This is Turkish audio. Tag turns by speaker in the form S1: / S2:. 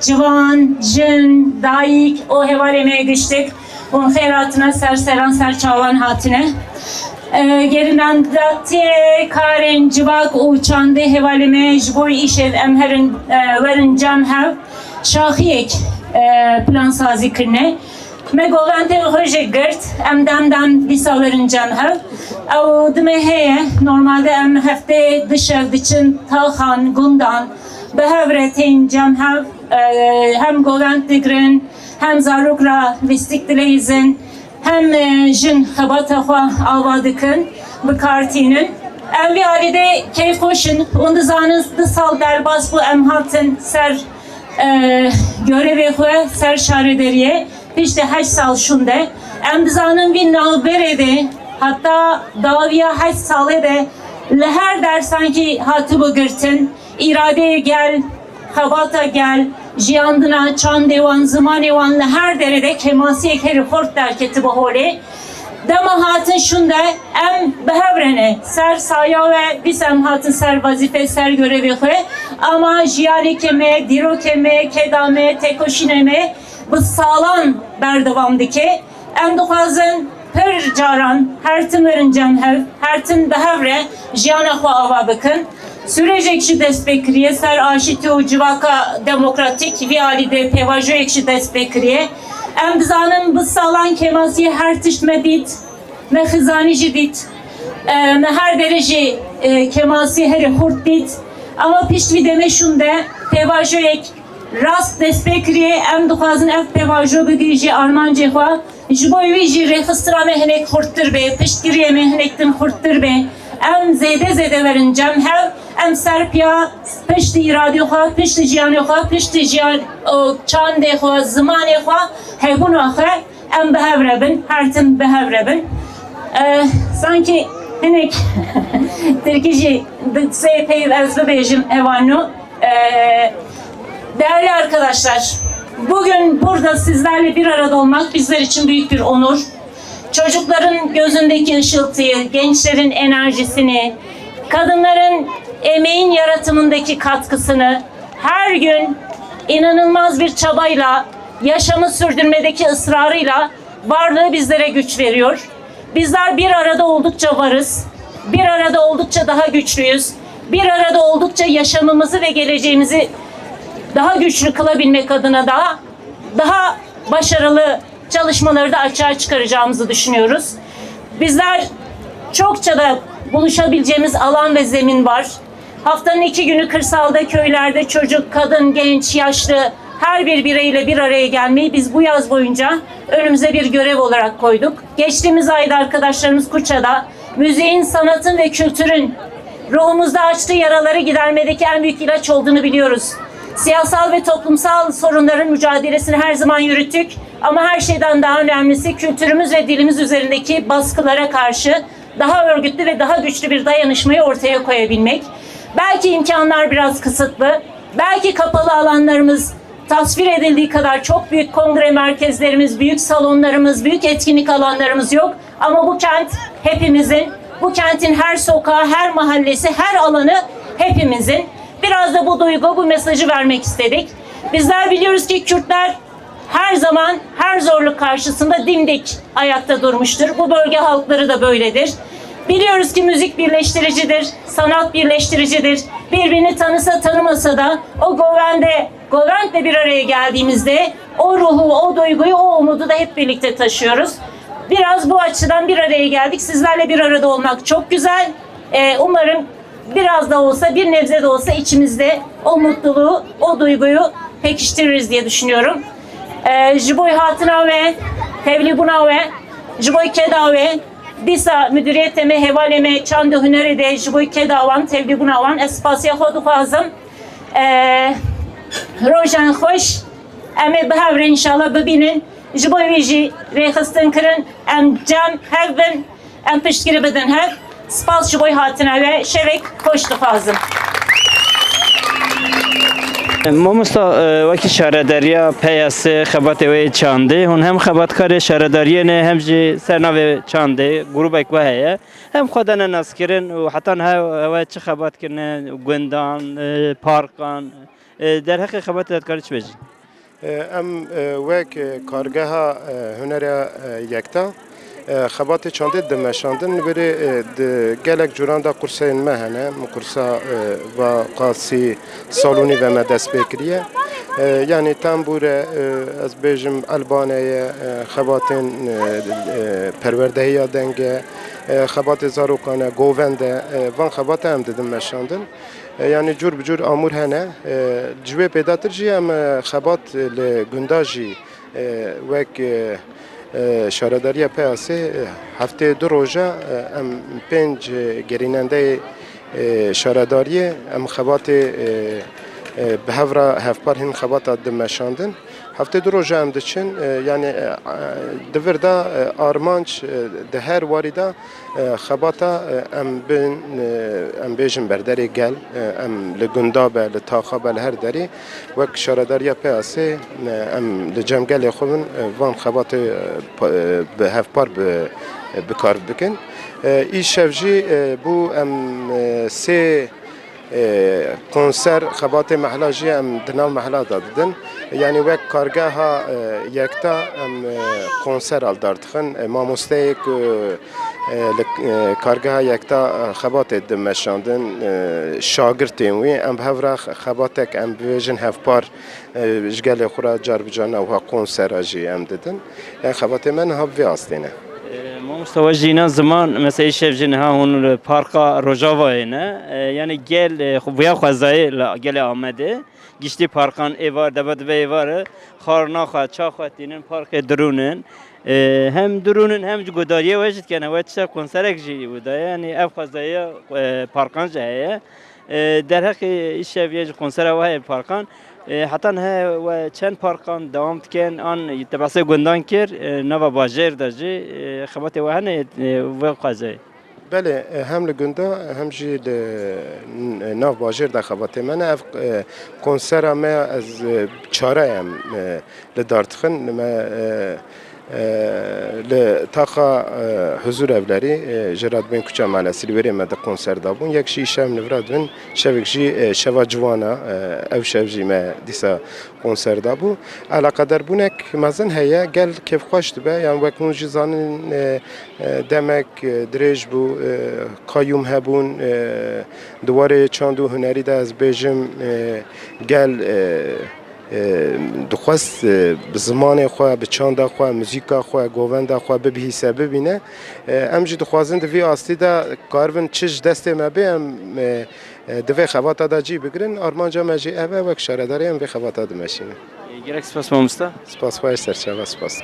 S1: civan, jin, dayık o hevaleme geçtik. Onun hayratına serseran serçavan hatine. Gerinden datiye karen civak uçandı hevaleme jboy işev emherin verin cemhev şahiyek plan sazi kırne. Me govente hoje girt em demden disa verin cemhev. Ev dime heye normalde em hefte dışev diçin talhan gundan behevretin cemhev hem govent digrin hem zarukra vistik dileyizin hem jin xebata xwe ava dikin bi kartînin. Em vî alî keyf xweşin û dizanin di sal derbas bû em hatin ser görevê xwe ser şaredariyê piştî 8 sal şûnde. Em dizanin vî navberê de hatta dawiya 8 salê de li her dersankî hatibû girtin îradeyê gel, xebata gel, jiyandına, çandêwan, zimanêwan li her derede kemasiyek herî xort derketi bu holê. Dema hatin şunda em bihevrene ser saya ve biz em hatin ser vazife ser görevê xwe ama jiyaneke me, dîrokê me, keda me, tekoşînê me bi salan berdevam dike. Em dixwazin pir caran her tim verin cemhev, her tim bihevre jiyana xwe ava bikin. Sürecek şu destpekriye ser aşiti o civaka demokratik vi alide pevajo ekşi destpekriye. Em bizanın bu salan kemasiye her tişme dit me xizani jidit me her derece kemasiye her hurt dit ama pişt deme şunde pevajo ek rast destpekriye em duxazın ev pevajo bigiji armance xwa jiboy vi ji rexistra me hinek hurttir be pişt giriye me hinektin hurttir be em zede verin cemhev em serpiya pişti irade xwe pişti jiyanê xwe pişti jiyan çandê xwe zimanê xwe hebûna xwe em bihevre bin her tim bihevre bin sanki hinek tirkî jî sê peyv ez bibêjim evanû. Değerli arkadaşlar, bugün burada sizlerle bir arada olmak bizler için büyük bir onur. Çocukların gözündeki ışıltıyı, gençlerin enerjisini, kadınların emeğin yaratımındaki katkısını her gün inanılmaz bir çabayla, yaşamı sürdürmedeki ısrarıyla varlığı bizlere güç veriyor. Bizler bir arada oldukça varız, bir arada oldukça daha güçlüyüz, bir arada oldukça yaşamımızı ve geleceğimizi daha güçlü kılabilmek adına daha başarılı çalışmaları da açığa çıkaracağımızı düşünüyoruz. Bizler çokça da buluşabileceğimiz alan ve zemin var. Haftanın 2 günü kırsalda, köylerde çocuk, kadın, genç, yaşlı her bir bireyle bir araya gelmeyi biz bu yaz boyunca önümüze bir görev olarak koyduk. Geçtiğimiz ayda arkadaşlarımız Kuşa'da müziğin, sanatın ve kültürün ruhumuzda açtığı yaraları gidermedeki en büyük ilaç olduğunu biliyoruz. Siyasal ve toplumsal sorunların mücadelesini her zaman yürüttük. Ama her şeyden daha önemlisi kültürümüz ve dilimiz üzerindeki baskılara karşı daha örgütlü ve daha güçlü bir dayanışmayı ortaya koyabilmek. Belki imkanlar biraz kısıtlı, belki kapalı alanlarımız tasvir edildiği kadar çok büyük kongre merkezlerimiz, büyük salonlarımız, büyük etkinlik alanlarımız yok. Ama bu kent hepimizin, bu kentin her sokağı, her mahallesi, her alanı hepimizin. Biraz da bu duygu, bu mesajı vermek istedik. Bizler biliyoruz ki Kürtler her zaman her zorluk karşısında dimdik ayakta durmuştur. Bu bölge halkları da böyledir. Biliyoruz ki müzik birleştiricidir, sanat birleştiricidir. Birbirini tanısa tanımasa da o Goven'le bir araya geldiğimizde o ruhu, o duyguyu, o umudu da hep birlikte taşıyoruz. Biraz bu açıdan bir araya geldik. Sizlerle bir arada olmak çok güzel. Umarım biraz da olsa, bir nebze de olsa içimizde o mutluluğu, o duyguyu pekiştiririz diye düşünüyorum. Jiboy hatina ve tevlibuna ve jiboy kedave disa müdüriyeteme hevaleme çandı hünerede jiboy kedavan tevlibunavan espasya xodu fazım rojan hoş eme behevre inşallah bibinin jiboy viji rexistin kırın em cem hevbin em piştgiri bidin hev spas jiboy hatina ve şevek hoştu fazım.
S2: مامۆستا وەکی شارەدەریە پێیاسێ خەباتێ وەیە چاندێ هون هەم خەباتکارێ شارەدەریەنێ هەم جی سەرناوێ چاندێ گروپێک وە هەیە هەم خۆدانە ناسکردن و حتان هەوە چ خەباتکردنە گوێندان پارکان در حق خبات دادکاری چه بجی؟
S3: ام وک کارگاه هنر یکتا خبات چانده دمشاندن بری گلک جوران دا قرصه مهنه قرصه و قاسی سالونی و مدس بکریه یعنی تنبور از بیجم البانه خباتن پرورده یا دنگه خبات زاروکانه گوونده وان خبات هم دمشاندن yani cur bicur amur hene cüve pedatır jî em xebat li gunda jî wek şaredariya peyasê heftê du roja em pênc gerînendeyê şaredariyê em xebatê bi hevra hevpar hin xebata dimeşandin heftê du roja em diçin yani divir da armanc di her warî da xebata em bêjin berderê gel em li gunda be li taxa be li her derê wek şaredariya peyasê em li cemgelê xwe min van xebatê bi hevpar bikar bikin îşev jî bû em sê konser xebatê mehla jî em di nav mehla da didin yani wek kargeha yekta em konser al dardixin mamosteyek li kargeha yekta xebatê dimeşandin şagirtên wê em bi hevra xebatek em bibêjin hevpar ji gelê xwe re car bi car navha konsera jî em didin yani xebatê me niha vê astê ne
S2: Mustafa Jina zaman mesela şevcin ha hun parka Rojava'yı ne yani gel buya xazayı gel Ahmet'e geçti parkan evar debat ve evar xarna xa çaxatinin parke drunun hem drunun hem godariye vecid kana ve çsa konserek ji da yani ev xazayı parkan jaya der hak şevye konsera ve parkan hatta he çen parkan devam tken an tebası gündan kir nava bajer da ji xabat ve hane ve xazay
S3: Bele hem li gunda hem jî li nav bajêr da xebatê me ne ev konsera me ez çareyem li dardixin me li taxa huzur evlerî ji Radbên Kuça Mahallesî li werê me de konser dabûn yek jî şev nivra dibin şevek jî şeva civana ev şev jî me dîsa konser dabû alaqederbûnek mezin heye gel kêfxweş dibe yan wek hûn jî zanin demek dirêj bû qayyûm hebûn di warê çand û hunerî de ez bêjim gel dixwest bi zimanê xwe bi çanda xwe muzîka xwe govenda xwe bibihîse bibîne em jî dixwazin di vê astî de karivin çi ji destê me bê em di vê xebata da cî bigirin armanca me jî ev e wek şaredariyê em vê xebata dimeşînin
S2: gerek spas mamusta
S3: spas xwe serçava spas